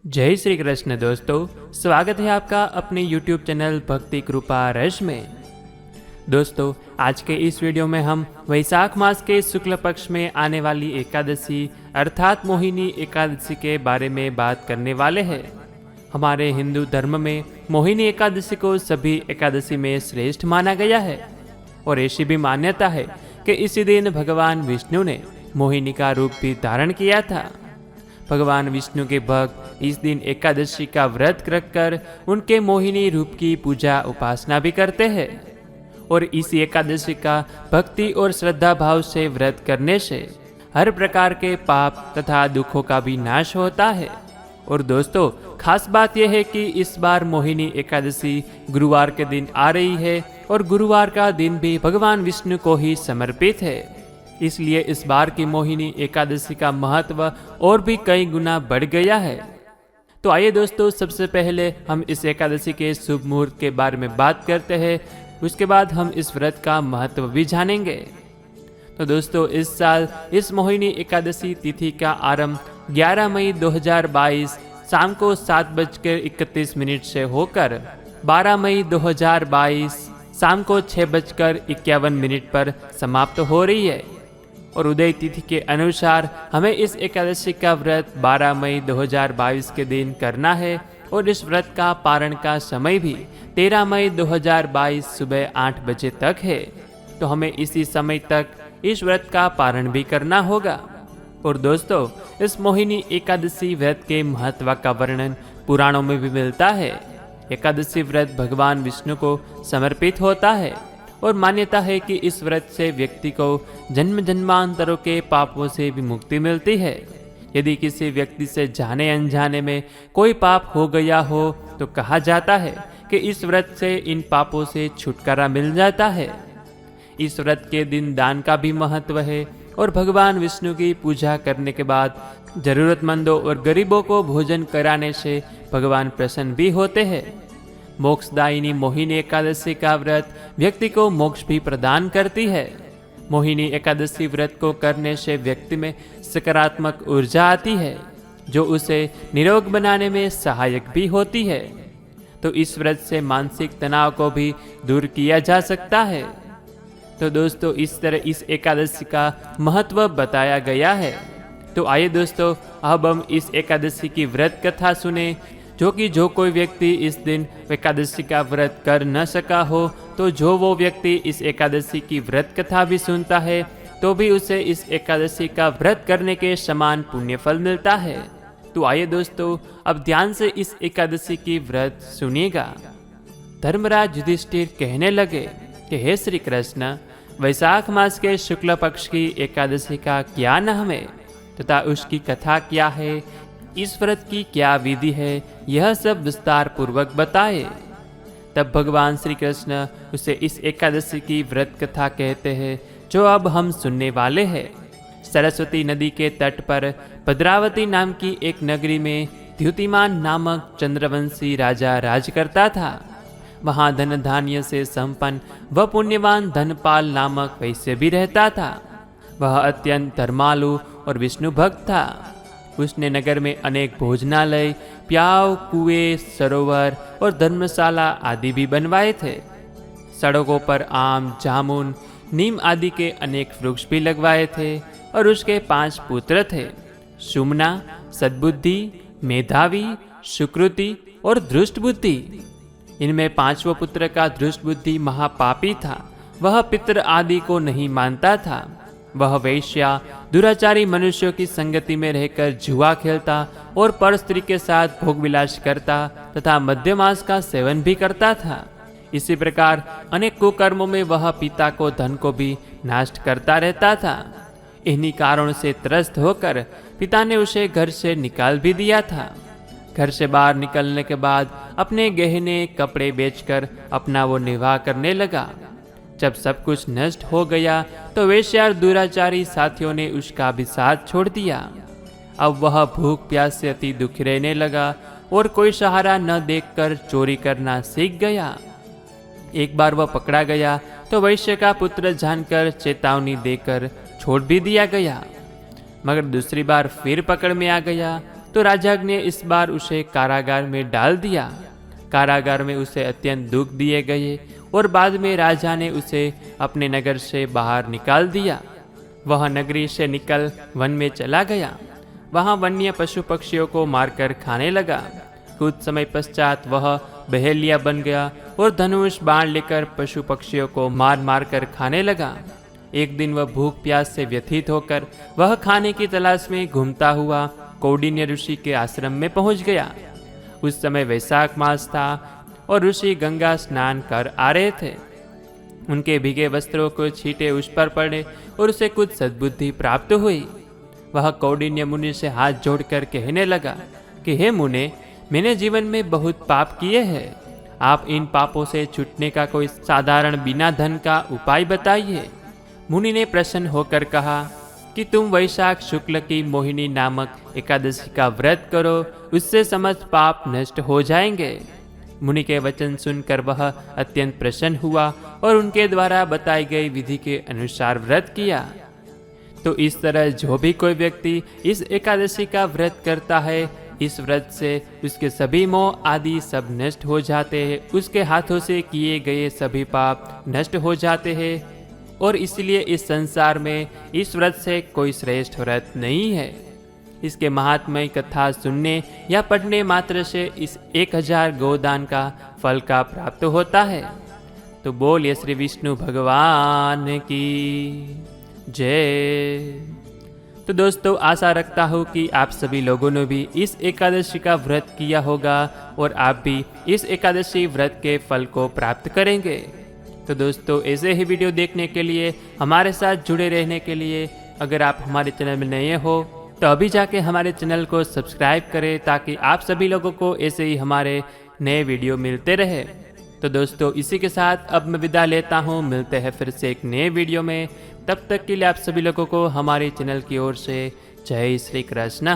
जय श्री कृष्ण दोस्तों, स्वागत है आपका अपने YouTube चैनल भक्ति कृपा रस में। दोस्तों, आज के इस वीडियो में हम वैशाख मास के शुक्ल पक्ष में आने वाली एकादशी अर्थात मोहिनी एकादशी के बारे में बात करने वाले हैं। हमारे हिंदू धर्म में मोहिनी एकादशी को सभी एकादशी में श्रेष्ठ माना गया है और ऐसी भी मान्यता है कि इसी दिन भगवान विष्णु ने मोहिनी का रूप भी धारण किया था। भगवान विष्णु के भक्त इस दिन एकादशी का व्रत रखकर उनके मोहिनी रूप की पूजा उपासना भी करते हैं और इसी एकादशी का भक्ति और श्रद्धा भाव से व्रत करने से हर प्रकार के पाप तथा दुखों का भी नाश होता है। और दोस्तों, खास बात यह है कि इस बार मोहिनी एकादशी गुरुवार के दिन आ रही है और गुरुवार का दिन भी भगवान विष्णु को ही समर्पित है। इसलिए इस बार की मोहिनी एकादशी का महत्व और भी कई गुना बढ़ गया है। तो आइए दोस्तों, सबसे पहले हम इस एकादशी के शुभ मुहूर्त के बारे में बात करते हैं। उसके बाद हम इस व्रत का महत्व भी जानेंगे। तो दोस्तों, इस साल इस मोहिनी एकादशी तिथि का आरंभ 11 मई 2022 शाम को 7:31 से होकर 12 मई 2022 शाम को 6:51 पर समाप्त हो रही है और उदय तिथि के अनुसार हमें इस एकादशी का व्रत 12 मई 2022 के दिन करना है और इस व्रत का पारण का समय भी 13 मई 2022 सुबह 8 बजे तक है। तो हमें इसी समय तक इस व्रत का पारण भी करना होगा। और दोस्तों, इस मोहिनी एकादशी व्रत के महत्व का वर्णन पुराणों में भी मिलता है। एकादशी व्रत भगवान विष्णु को समर्पित होता है और मान्यता है कि इस व्रत से व्यक्ति को जन्म जन्मांतरों के पापों से भी मुक्ति मिलती है। यदि किसी व्यक्ति से जाने अनजाने में कोई पाप हो गया हो तो कहा जाता है कि इस व्रत से इन पापों से छुटकारा मिल जाता है। इस व्रत के दिन दान का भी महत्व है और भगवान विष्णु की पूजा करने के बाद जरूरतमंदों और गरीबों को भोजन कराने से भगवान प्रसन्न भी होते हैं। मोक्षदायिनी मोहिनी एकादशी का व्रत व्यक्ति को मोक्ष भी प्रदान करती है। मोहिनी एकादशी व्रत को करने से व्यक्ति में सकारात्मक ऊर्जा आती है जो उसे निरोग बनाने में सहायक भी होती है। तो इस व्रत से मानसिक तनाव को भी दूर किया जा सकता है। तो दोस्तों, इस तरह इस एकादशी का महत्व बताया गया है। तो आइए दोस्तों, अब हम इस एकादशी की व्रत कथा सुने जो कोई व्यक्ति इस दिन एकादशी का व्रत कर न सका हो तो जो वो व्यक्ति इस एकादशी की व्रत कथा भी सुनता है तो भी उसे इस एकादशी का व्रत करने के समान पुण्य फल मिलता है। तो आइए दोस्तों, अब ध्यान से इस एकादशी की व्रत सुनिएगा। धर्मराज युधिष्ठिर कहने लगे कि हे श्री कृष्ण, वैशाख मास के शुक्ल पक्ष की एकादशी का क्या नाम है तथा उसकी कथा क्या है, इस व्रत की क्या विधि है, यह सब विस्तार पूर्वक बताए। तब भगवान श्री कृष्ण उसे इस एकादशी की व्रत कथा कहते हैं जो अब हम सुनने वाले हैं। सरस्वती नदी के तट पर भद्रावती नाम की एक नगरी में द्युतिमान नामक चंद्रवंशी राजा राज करता था। वहां धन धान्य से संपन्न व पुण्यवान धनपाल नामक वैश्य भी रहता था। वह अत्यंत धर्मालु और विष्णु भक्त था। उसने नगर में अनेक भोजनालय, प्याव, कुएं, सरोवर और धर्मशाला आदि भी बनवाए थे। सड़कों पर आम, जामुन, नीम आदि के अनेक वृक्ष भी लगवाए थे और उसके 5 पुत्र थे, सुमना, सद्बुद्धि, मेधावी, सुकृति और धृष्ट बुद्धि। इनमें 5वां पुत्र का धृष्ट बुद्धि महापापी था। वह पितृ आदि को नहीं मानता था। वह वैश्या दुराचारी मनुष्यों की संगति में रहकर जुआ खेलता और पर स्त्री के साथ भोग विलास करता तथा मद्यमांस का सेवन भी करता था। इसी प्रकार अनेक कुकर्मों में वह पिता को धन को भी नष्ट करता रहता था। इन्हीं कारणों से त्रस्त होकर पिता ने उसे घर से निकाल भी दिया था। घर से बाहर निकलने के बाद अपने गहने कपड़े बेचकर अपना वो निर्वाह करने लगा। जब सब कुछ नष्ट हो गया तो वेश्या और दुराचारी साथियों ने उसका भी साथ छोड़ दिया। अब वह भूख प्यास से अति दुखी रहने लगा और कोई सहारा न देखकर चोरी करना सीख गया। एक बार वह पकड़ा गया तो वैश्य का पुत्र जानकर चेतावनी देकर छोड़ भी दिया गया। मगर दूसरी बार फिर पकड़ में आ गया तो राजा ने इस बार उसे कारागार में डाल दिया। कारागार में उसे अत्यंत दुख दिए गए और बाद में राजा ने उसे अपने नगर से बाहर निकाल दिया। वह नगरी से निकल वन में चला गया। वहाँ वन्य पशु पक्षियों को मारकर खाने लगा। कुछ समय पश्चात वह बहेलिया बन गया और धनुष बाण लेकर पशु पक्षियों को मार मार कर खाने लगा। एक दिन वह भूख प्यास से व्यथित होकर वह खाने की तलाश में घूमता हुआ कौंडिन्य ऋषि के आश्रम में पहुंच गया। उस समय वैशाख मास था और ऋषि गंगा स्नान कर आ रहे थे। उनके भीगे वस्त्रों को छींटे उस पर पड़े और उसे कुछ सद्बुद्धि प्राप्त हुई। वह कौंडिन्य मुनि से हाथ जोड़कर कहने लगा कि हे मुने, मैंने जीवन में बहुत पाप किए हैं। आप इन पापों से छूटने का कोई साधारण बिना धन का उपाय बताइए। मुनि ने प्रसन्न होकर कहा कि तुम वैशाख शुक्ल की मोहिनी नामक एकादशी का व्रत करो, उससे समस्त पाप नष्ट हो जाएंगे। मुनि के वचन सुनकर वह अत्यंत प्रसन्न हुआ और उनके द्वारा बताई गई विधि के अनुसार व्रत किया। तो इस तरह जो भी कोई व्यक्ति इस एकादशी का व्रत करता है, इस व्रत से उसके सभी मोह आदि सब नष्ट हो जाते हैं। उसके हाथों से किए गए सभी पाप नष्ट हो जाते हैं और इसलिए इस संसार में इस व्रत से कोई श्रेष्ठ व्रत नहीं है। इसके महात्म्य कथा सुनने या पढ़ने मात्र से इस 1000 गोदान का फल का प्राप्त होता है। तो बोलिए श्री विष्णु भगवान की जय। तो दोस्तों, आशा रखता हूँ कि आप सभी लोगों ने भी इस एकादशी का व्रत किया होगा और आप भी इस एकादशी व्रत के फल को प्राप्त करेंगे। तो दोस्तों, ऐसे ही वीडियो देखने के लिए, हमारे साथ जुड़े रहने के लिए, अगर आप हमारे चैनल में नए हो तो अभी जाके हमारे चैनल को सब्सक्राइब करें ताकि आप सभी लोगों को ऐसे ही हमारे नए वीडियो मिलते रहे। तो दोस्तों, इसी के साथ अब मैं विदा लेता हूँ। मिलते हैं फिर से एक नए वीडियो में। तब तक के लिए आप सभी लोगों को हमारे चैनल की ओर से जय श्री कृष्ण।